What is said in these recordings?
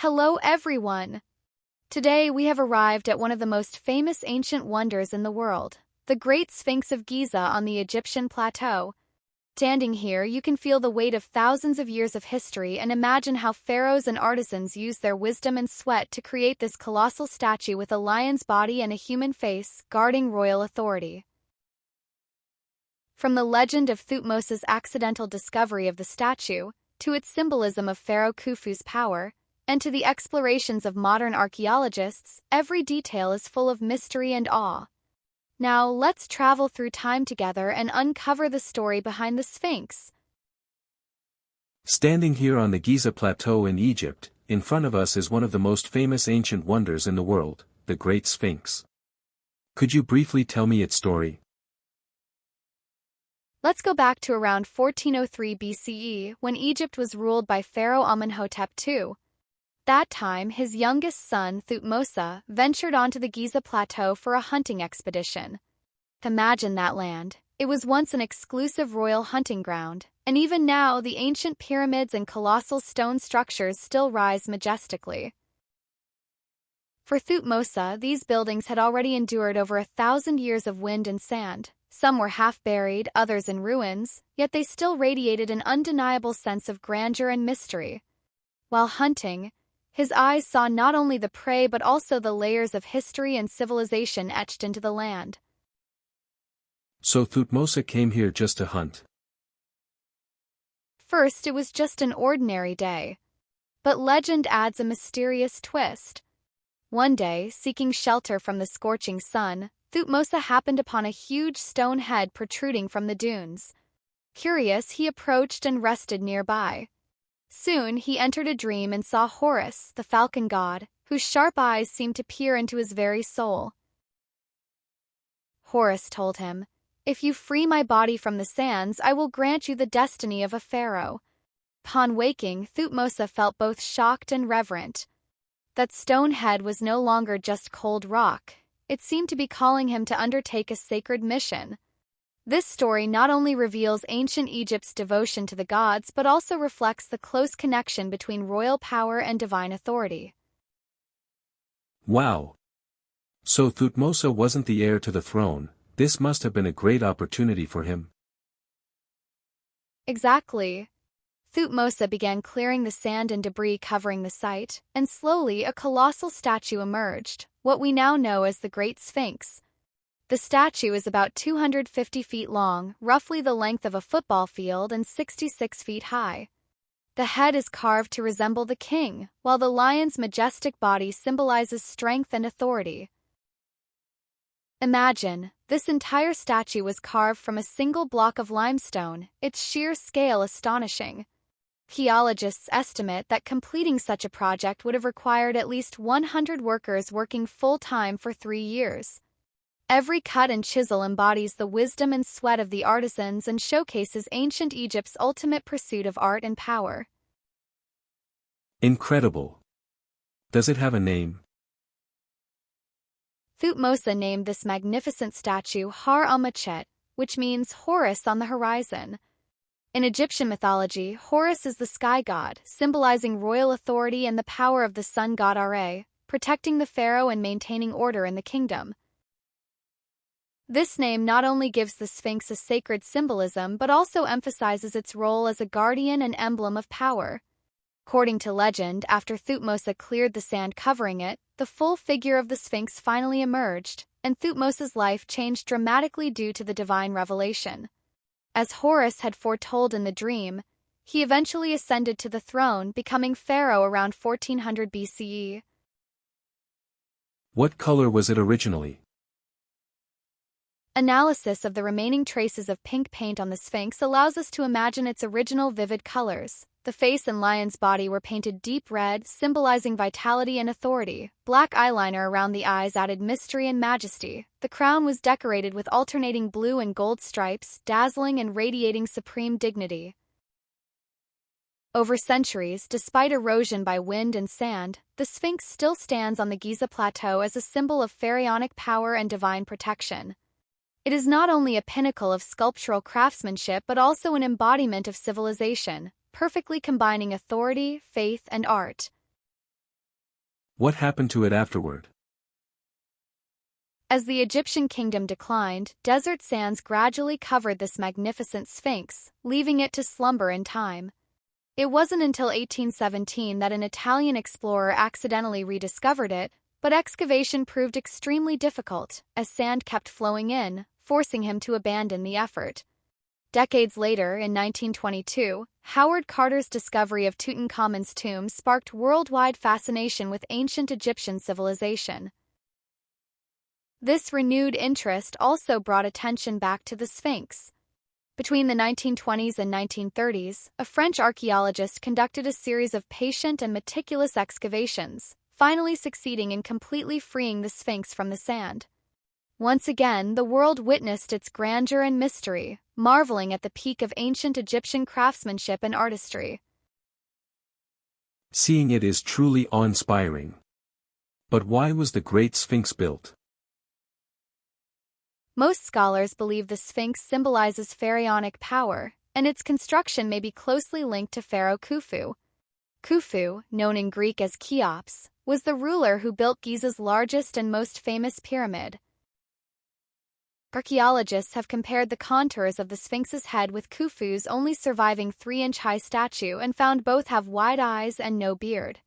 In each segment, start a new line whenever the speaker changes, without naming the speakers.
Hello everyone! Today we have arrived at one of the most famous ancient wonders in the world, the Great Sphinx of Giza on the Egyptian plateau. Standing here, you can feel the weight of thousands of years of history and imagine how pharaohs and artisans used their wisdom and sweat to create this colossal statue with a lion's body and a human face, guarding royal authority. From the legend of Thutmose's accidental discovery of the statue, to its symbolism of Pharaoh Khufu's power, and to the explorations of modern archaeologists, every detail is full of mystery and awe. Now, let's travel through time together and uncover the story behind the Sphinx.
Standing here on the Giza Plateau in Egypt, in front of us is one of the most famous ancient wonders in the world, the Great Sphinx. Could you briefly tell me its story?
Let's go back to around 1403 BCE, when Egypt was ruled by Pharaoh Amenhotep II. That time, his youngest son, Thutmose, ventured onto the Giza Plateau for a hunting expedition. Imagine that land. It was once an exclusive royal hunting ground, and even now the ancient pyramids and colossal stone structures still rise majestically. For Thutmose, these buildings had already endured over 1,000 years of wind and sand. Some were half-buried, others in ruins, yet they still radiated an undeniable sense of grandeur and mystery. While hunting, his eyes saw not only the prey but also the layers of history and civilization etched into the land.
So Thutmose came here just to hunt.
First, it was just an ordinary day. But legend adds a mysterious twist. One day, seeking shelter from the scorching sun, Thutmose happened upon a huge stone head protruding from the dunes. Curious, he approached and rested nearby. Soon, he entered a dream and saw Horus, the falcon god, whose sharp eyes seemed to peer into his very soul. Horus told him, "If you free my body from the sands, I will grant you the destiny of a pharaoh." Upon waking, Thutmose felt both shocked and reverent. That stone head was no longer just cold rock. It seemed to be calling him to undertake a sacred mission. This story not only reveals ancient Egypt's devotion to the gods but also reflects the close connection between royal power and divine authority.
Wow! So Thutmose wasn't the heir to the throne. This must have been a great opportunity for him.
Exactly. Thutmose began clearing the sand and debris covering the site, and slowly a colossal statue emerged, what we now know as the Great Sphinx. The statue is about 250 feet long, roughly the length of a football field, and 66 feet high. The head is carved to resemble the king, while the lion's majestic body symbolizes strength and authority. Imagine, this entire statue was carved from a single block of limestone, its sheer scale astonishing. Archaeologists estimate that completing such a project would have required at least 100 workers working full-time for 3 years. Every cut and chisel embodies the wisdom and sweat of the artisans and showcases ancient Egypt's ultimate pursuit of art and power.
Incredible. Does it have a name?
Thutmose named this magnificent statue Har-Ammachet, which means Horus on the horizon. In Egyptian mythology, Horus is the sky god, symbolizing royal authority and the power of the sun god Ra, protecting the pharaoh and maintaining order in the kingdom. This name not only gives the Sphinx a sacred symbolism but also emphasizes its role as a guardian and emblem of power. According to legend, after Thutmose cleared the sand covering it, the full figure of the Sphinx finally emerged, and Thutmose's life changed dramatically due to the divine revelation. As Horus had foretold in the dream, he eventually ascended to the throne, becoming pharaoh around 1400 BCE.
What color was it originally?
Analysis of the remaining traces of pink paint on the Sphinx allows us to imagine its original vivid colors. The face and lion's body were painted deep red, symbolizing vitality and authority. Black eyeliner around the eyes added mystery and majesty. The crown was decorated with alternating blue and gold stripes, dazzling and radiating supreme dignity. Over centuries, despite erosion by wind and sand, the Sphinx still stands on the Giza Plateau as a symbol of pharaonic power and divine protection. It is not only a pinnacle of sculptural craftsmanship but also an embodiment of civilization, perfectly combining authority, faith, and art.
What happened to it afterward?
As the Egyptian kingdom declined, desert sands gradually covered this magnificent sphinx, leaving it to slumber in time. It wasn't until 1817 that an Italian explorer accidentally rediscovered it, but excavation proved extremely difficult, as sand kept flowing in, forcing him to abandon the effort. Decades later, in 1922, Howard Carter's discovery of Tutankhamun's tomb sparked worldwide fascination with ancient Egyptian civilization. This renewed interest also brought attention back to the Sphinx. Between the 1920s and 1930s, a French archaeologist conducted a series of patient and meticulous excavations, finally succeeding in completely freeing the Sphinx from the sand. Once again, the world witnessed its grandeur and mystery, marveling at the peak of ancient Egyptian craftsmanship and artistry.
Seeing it is truly awe-inspiring. But why was the Great Sphinx built?
Most scholars believe the Sphinx symbolizes pharaonic power, and its construction may be closely linked to Pharaoh Khufu. Khufu, known in Greek as Cheops, was the ruler who built Giza's largest and most famous pyramid. Archaeologists have compared the contours of the Sphinx's head with Khufu's only surviving 3-inch-high statue and found both have wide eyes and no beard.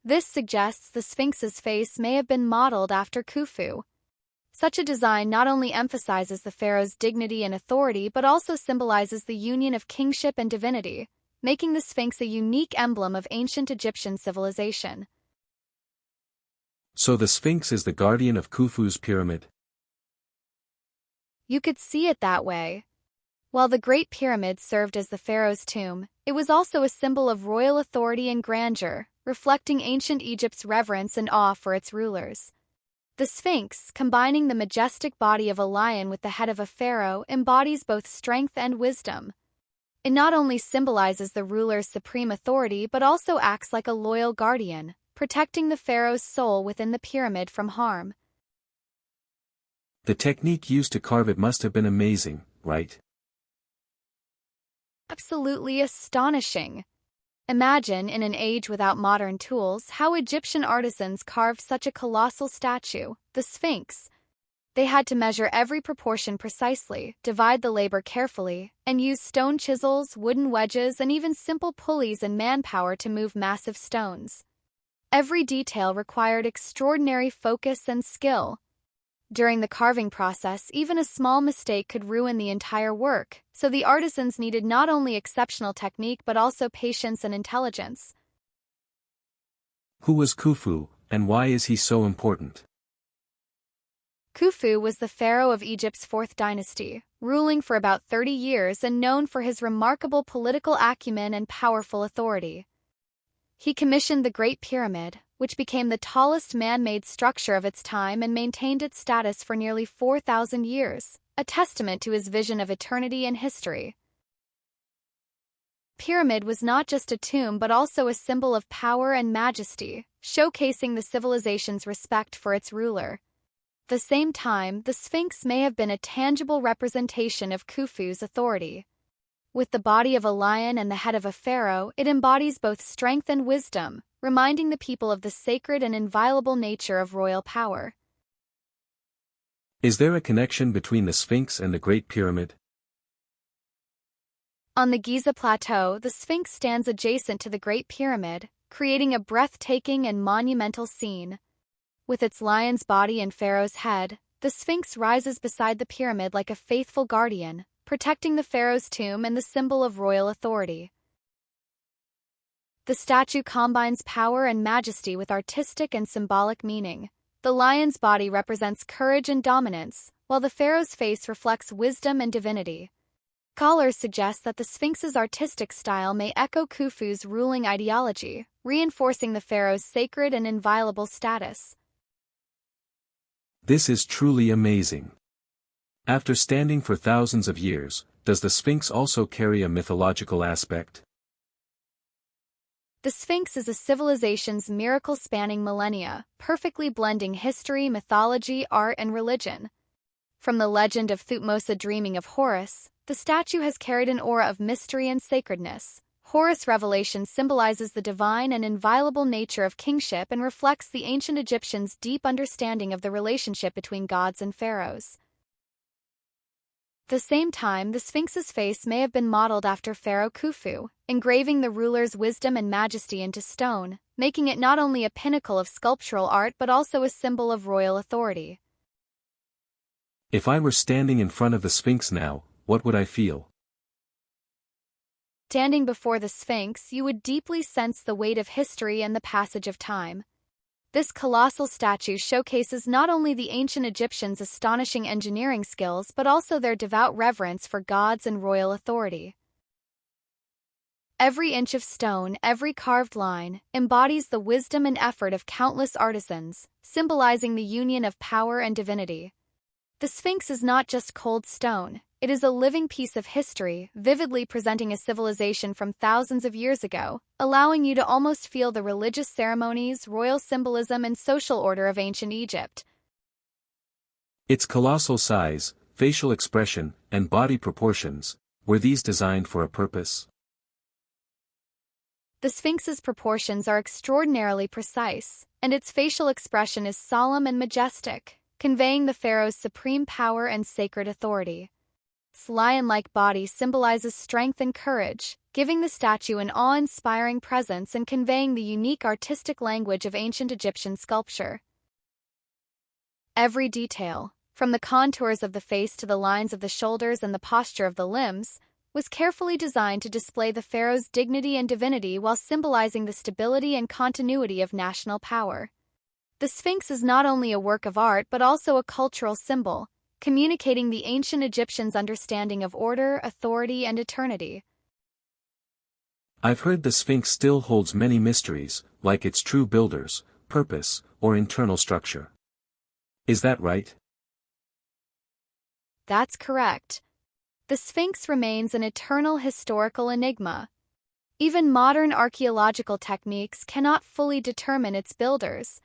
This suggests the Sphinx's face may have been modeled after Khufu. Such a design not only emphasizes the pharaoh's dignity and authority but also symbolizes the union of kingship and divinity, making the Sphinx a unique emblem of ancient Egyptian civilization.
So the Sphinx is the guardian of Khufu's pyramid?
You could see it that way. While the Great Pyramid served as the pharaoh's tomb, it was also a symbol of royal authority and grandeur, reflecting ancient Egypt's reverence and awe for its rulers. The Sphinx, combining the majestic body of a lion with the head of a pharaoh, embodies both strength and wisdom. It not only symbolizes the ruler's supreme authority but also acts like a loyal guardian, protecting the pharaoh's soul within the pyramid from harm.
The technique used to carve it must have been amazing, right?
Absolutely astonishing. Imagine, in an age without modern tools, how Egyptian artisans carved such a colossal statue, the Sphinx. They had to measure every proportion precisely, divide the labor carefully, and use stone chisels, wooden wedges, and even simple pulleys and manpower to move massive stones. Every detail required extraordinary focus and skill. During the carving process, even a small mistake could ruin the entire work, so the artisans needed not only exceptional technique but also patience and intelligence.
Who was Khufu, and why is he so important?
Khufu was the pharaoh of Egypt's 4th dynasty, ruling for about 30 years and known for his remarkable political acumen and powerful authority. He commissioned the Great Pyramid, which became the tallest man-made structure of its time and maintained its status for nearly 4,000 years, a testament to his vision of eternity and history. Pyramid was not just a tomb but also a symbol of power and majesty, showcasing the civilization's respect for its ruler. At the same time, the Sphinx may have been a tangible representation of Khufu's authority. With the body of a lion and the head of a pharaoh, it embodies both strength and wisdom, reminding the people of the sacred and inviolable nature of royal power.
Is there a connection between the Sphinx and the Great Pyramid?
On the Giza Plateau, the Sphinx stands adjacent to the Great Pyramid, creating a breathtaking and monumental scene. With its lion's body and pharaoh's head, the Sphinx rises beside the pyramid like a faithful guardian, protecting the pharaoh's tomb and the symbol of royal authority. The statue combines power and majesty with artistic and symbolic meaning. The lion's body represents courage and dominance, while the pharaoh's face reflects wisdom and divinity. Scholars suggest that the Sphinx's artistic style may echo Khufu's ruling ideology, reinforcing the pharaoh's sacred and inviolable status.
This is truly amazing. After standing for thousands of years, does the Sphinx also carry a mythological aspect?
The Sphinx is a civilization's miracle spanning millennia, perfectly blending history, mythology, art, and religion. From the legend of Thutmose dreaming of Horus, the statue has carried an aura of mystery and sacredness. Horus revelation symbolizes the divine and inviolable nature of kingship and reflects the ancient Egyptians' deep understanding of the relationship between gods and pharaohs. At the same time, the Sphinx's face may have been modeled after Pharaoh Khufu, engraving the ruler's wisdom and majesty into stone, making it not only a pinnacle of sculptural art but also a symbol of royal authority.
If I were standing in front of the Sphinx now, what would I feel?
Standing before the Sphinx, you would deeply sense the weight of history and the passage of time. This colossal statue showcases not only the ancient Egyptians' astonishing engineering skills but also their devout reverence for gods and royal authority. Every inch of stone, every carved line, embodies the wisdom and effort of countless artisans, symbolizing the union of power and divinity. The Sphinx is not just cold stone, it is a living piece of history, vividly presenting a civilization from thousands of years ago, allowing you to almost feel the religious ceremonies, royal symbolism, and social order of ancient Egypt.
Its colossal size, facial expression, and body proportions, were these designed for a purpose?
The Sphinx's proportions are extraordinarily precise, and its facial expression is solemn and majestic, conveying the pharaoh's supreme power and sacred authority. Its lion-like body symbolizes strength and courage, giving the statue an awe-inspiring presence and conveying the unique artistic language of ancient Egyptian sculpture. Every detail, from the contours of the face to the lines of the shoulders and the posture of the limbs, was carefully designed to display the pharaoh's dignity and divinity while symbolizing the stability and continuity of national power. The Sphinx is not only a work of art but also a cultural symbol, communicating the ancient Egyptians' understanding of order, authority, and eternity.
I've heard the Sphinx still holds many mysteries, like its true builders, purpose, or internal structure. Is that right?
That's correct. The Sphinx remains an eternal historical enigma. Even modern archaeological techniques cannot fully determine its builders.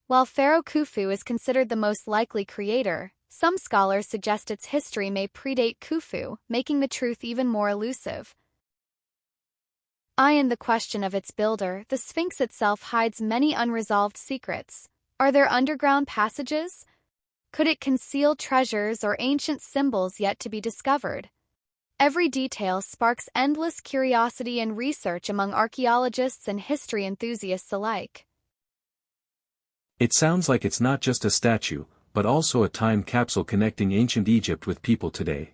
While Pharaoh Khufu is considered the most likely creator, some scholars suggest its history may predate Khufu, making the truth even more elusive. In the question of its builder, the Sphinx itself hides many unresolved secrets. Are there underground passages? Could it conceal treasures or ancient symbols yet to be discovered? Every detail sparks endless curiosity and research among archaeologists and history enthusiasts alike.
It sounds like it's not just a statue, but also a time capsule connecting ancient Egypt with people today.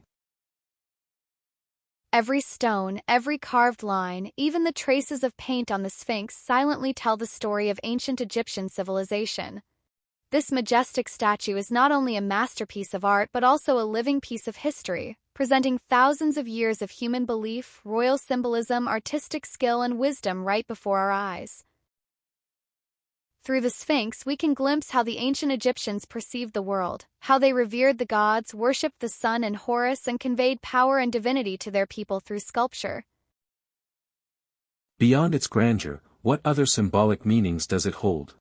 Every stone, every carved line, even the traces of paint on the Sphinx silently tell the story of ancient Egyptian civilization. This majestic statue is not only a masterpiece of art but also a living piece of history, presenting thousands of years of human belief, royal symbolism, artistic skill, and wisdom right before our eyes. Through the Sphinx, we can glimpse how the ancient Egyptians perceived the world, how they revered the gods, worshipped the sun and Horus, and conveyed power and divinity to their people through sculpture.
Beyond its grandeur, what other symbolic meanings does it hold?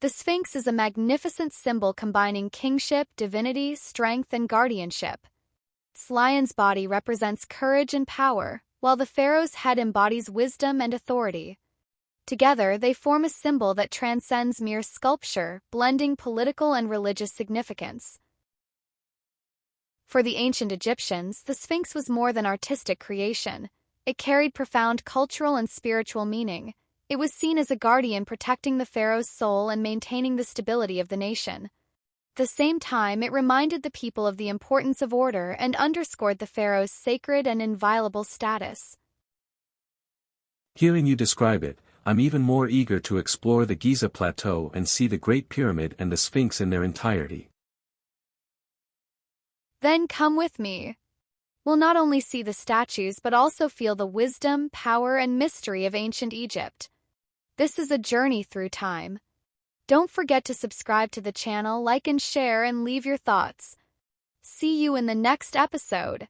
The Sphinx is a magnificent symbol combining kingship, divinity, strength, and guardianship. Its lion's body represents courage and power, while the pharaoh's head embodies wisdom and authority. Together, they form a symbol that transcends mere sculpture, blending political and religious significance. For the ancient Egyptians, the Sphinx was more than artistic creation. It carried profound cultural and spiritual meaning. It was seen as a guardian protecting the pharaoh's soul and maintaining the stability of the nation. At the same time, it reminded the people of the importance of order and underscored the pharaoh's sacred and inviolable status.
Hearing you describe it, I'm even more eager to explore the Giza Plateau and see the Great Pyramid and the Sphinx in their entirety.
Then come with me. We'll not only see the statues but also feel the wisdom, power, and mystery of ancient Egypt. This is a journey through time. Don't forget to subscribe to the channel, like and share, and leave your thoughts. See you in the next episode.